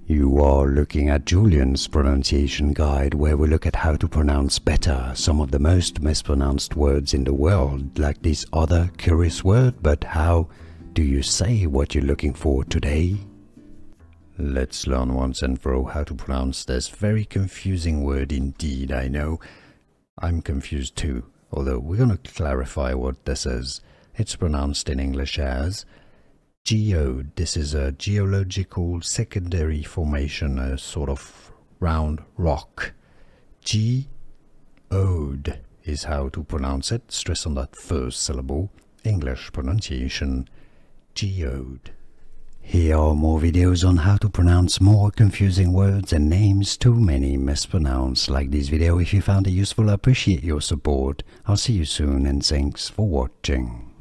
You are looking at Julian's pronunciation guide, where we look at how to pronounce better some of the most mispronounced words in the world, like this other curious word. But how do you say what you're looking for today? Let's learn once and for all how to pronounce this very confusing word indeed. I know I'm confused too, although we're going to clarify what this is. It's pronounced in English as geode. This is a geological secondary formation, a sort of round rock. Geode is how to pronounce it. Stress on that first syllable. English pronunciation, geode. Here are more videos on how to pronounce more confusing words and names too many mispronounced. Like this video if you found it useful. I appreciate your support. I'll see you soon and thanks for watching.